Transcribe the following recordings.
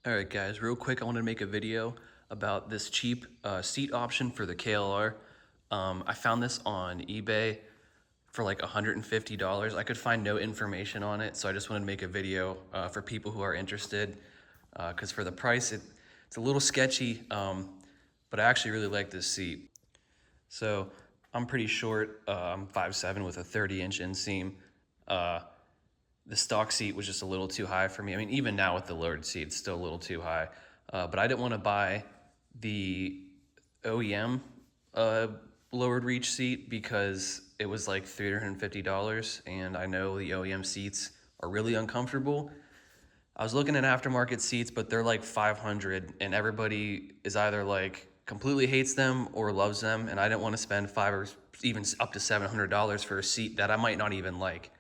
All right, guys, real quick, I wanted to make a video about this cheap seat option for the KLR. I found this on eBay for like $150. I could find no information on it, so I just wanted to make a video for people who are interested, because for the price, it's a little sketchy, but I actually really like this seat. So I'm pretty short. I'm 5'7" with a 30-inch inseam. The stock seat was just a little too high for me. I mean, even now with the lowered seat, it's still a little too high. But I didn't want to buy the OEM lowered reach seat because it was like $350, and I know the OEM seats are really uncomfortable. I was looking at aftermarket seats, but they're like $500, and everybody is either like completely hates them or loves them, and I didn't want to spend $500 or even up to $700 for a seat that I might not even like.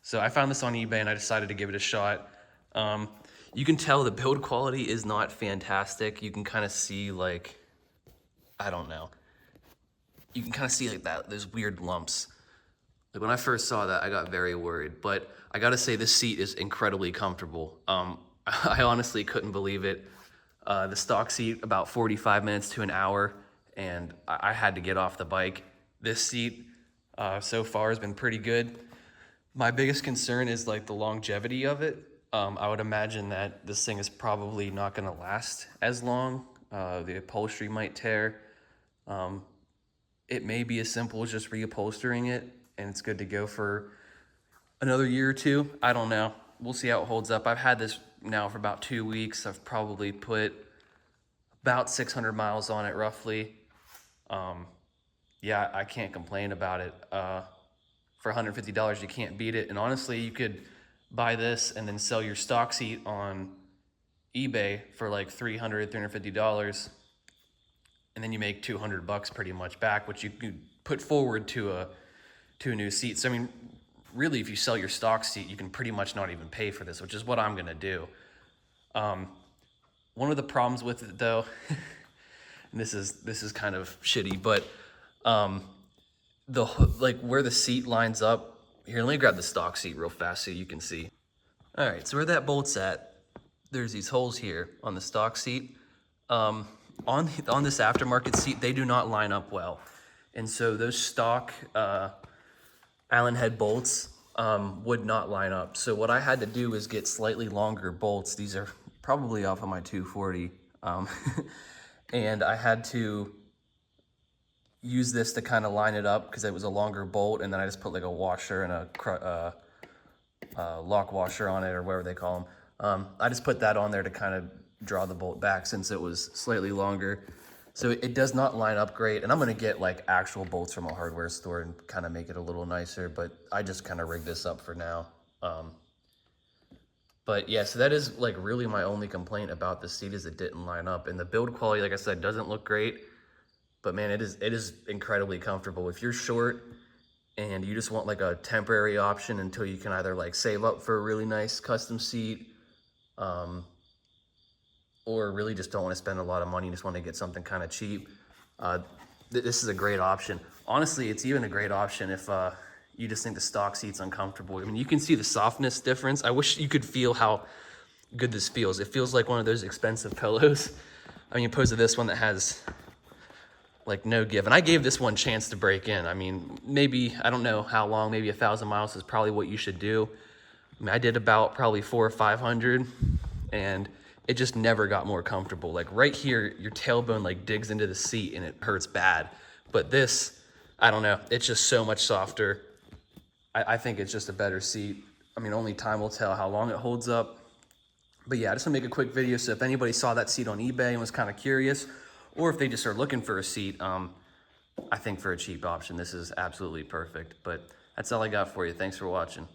So I found this on eBay and I decided to give it a shot. You can tell the build quality is not fantastic. You can kind of see like, I don't know. You can kind of see like that, those weird lumps. Like when I first saw that, I got very worried, but I gotta say this seat is incredibly comfortable. I honestly couldn't believe it. The stock seat, about 45 minutes to an hour, and I had to get off the bike. This seat so far has been pretty good. My biggest concern is like the longevity of it. I would imagine that this thing is probably not gonna last as long. The upholstery might tear. It may be as simple as just reupholstering it and it's good to go for another year or two. I don't know. We'll see how it holds up. I've had this now for about 2 weeks. I've probably put about 600 miles on it roughly. Yeah, I can't complain about it. For $150, you can't beat it. And honestly, you could buy this and then sell your stock seat on eBay for like $300, $350. And then you make $200 pretty much back, which you could put forward to a new seat. So I mean, really, if you sell your stock seat, you can pretty much not even pay for this, which is what I'm gonna do. One of the problems with it though, and this is kind of shitty, but like where the seat lines up here, let me grab the stock seat real fast so you can see. All right, so where that bolt's at, there's these holes here on the stock seat. On this aftermarket seat, they do not line up well, and so those stock Allen head bolts would not line up. So what I had to do is get slightly longer bolts. These are probably off of my 240, and I had to use this to kind of line it up because it was a longer bolt, and then I just put like a washer and a lock washer on it, or whatever they call them. I just put that on there to kind of draw the bolt back since it was slightly longer. So it does not line up great, and I'm gonna get like actual bolts from a hardware store and kind of make it a little nicer, but I just kind of rigged this up for now. But yeah, so that is like really my only complaint about the seat is it didn't line up, and the build quality, like I said, doesn't look great. But man, it is incredibly comfortable. If you're short and you just want like a temporary option until you can either like save up for a really nice custom seat, or really just don't want to spend a lot of money, you just want to get something kind of cheap, this is a great option. Honestly, it's even a great option if you just think the stock seat's uncomfortable. I mean, you can see the softness difference. I wish you could feel how good this feels. It feels like one of those expensive pillows. I mean, opposed to this one that has like no give. And I gave this one chance to break in. I mean, maybe, I don't know how long, maybe 1,000 miles is probably what you should do. I mean, I did about probably 400 or 500, and it just never got more comfortable. Like right here, your tailbone like digs into the seat and it hurts bad. But this, I don't know, it's just so much softer. I think it's just a better seat. I mean, only time will tell how long it holds up. But yeah, I just want to make a quick video. So if anybody saw that seat on eBay and was kind of curious, or if they just are looking for a seat, I think for a cheap option, this is absolutely perfect. But that's all I got for you. Thanks for watching.